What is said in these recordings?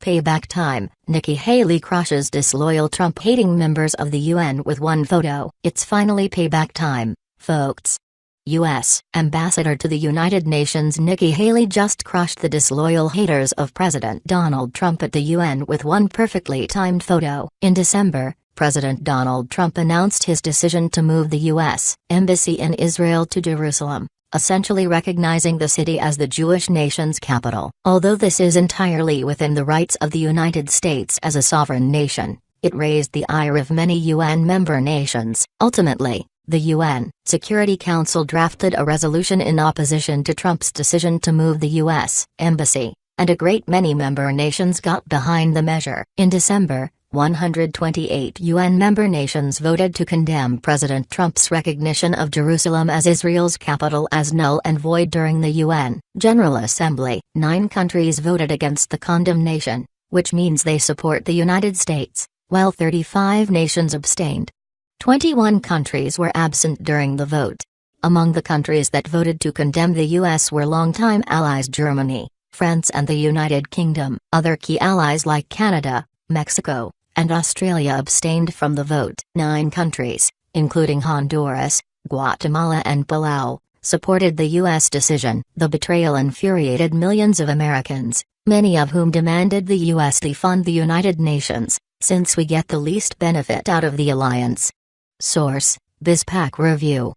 Payback time, Nikki Haley crushes disloyal Trump-hating members of the UN with one photo. It's finally payback time, folks. U.S. Ambassador to the United Nations Nikki Haley just crushed the disloyal haters of President Donald Trump at the UN with one perfectly timed photo. In December, President Donald Trump announced his decision to move the U.S. Embassy in Israel to Jerusalem, essentially recognizing the city as the Jewish nation's capital. Although this is entirely within the rights of the United States as a sovereign nation, it raised the ire of many UN member nations. Ultimately, the UN Security Council drafted a resolution in opposition to Trump's decision to move the U.S. Embassy, and a great many member nations got behind the measure. In December, 128 UN member nations voted to condemn President Trump's recognition of Jerusalem as Israel's capital as null and void during the UN General Assembly. 9 countries voted against the condemnation, which means they support the United States, while 35 nations abstained. 21 countries were absent during the vote. Among the countries that voted to condemn the U.S. were longtime allies Germany, France and the United Kingdom. Other key allies like Canada, Mexico, and Australia abstained from the vote. 9 countries, including Honduras, Guatemala and Palau, supported the U.S. decision. The betrayal infuriated millions of Americans, many of whom demanded the U.S. defund the United Nations, since we get the least benefit out of the alliance. Source: BizPac Review.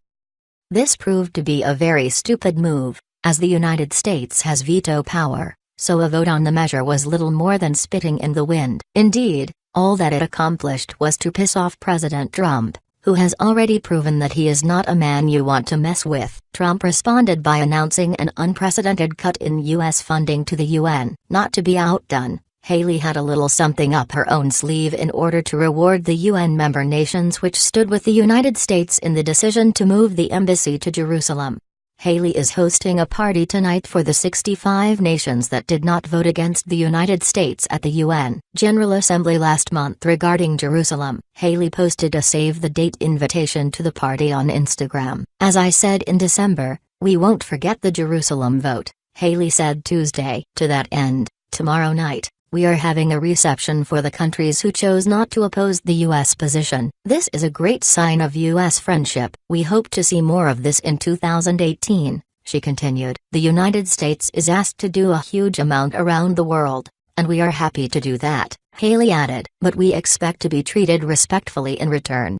This proved to be a very stupid move, as the United States has veto power, so a vote on the measure was little more than spitting in the wind. Indeed, all that it accomplished was to piss off President Trump, who has already proven that he is not a man you want to mess with. Trump responded by announcing an unprecedented cut in U.S. funding to the UN. Not to be outdone, Haley had a little something up her own sleeve in order to reward the UN member nations which stood with the United States in the decision to move the embassy to Jerusalem. Haley is hosting a party tonight for the 65 nations that did not vote against the United States at the UN General Assembly last month regarding Jerusalem. Haley posted a save-the-date invitation to the party on Instagram. "As I said in December, we won't forget the Jerusalem vote," Haley said Tuesday. "To that end, tomorrow night, we are having a reception for the countries who chose not to oppose the U.S. position. This is a great sign of U.S. friendship. We hope to see more of this in 2018, she continued. "The United States is asked to do a huge amount around the world, and we are happy to do that," Haley added. "But we expect to be treated respectfully in return."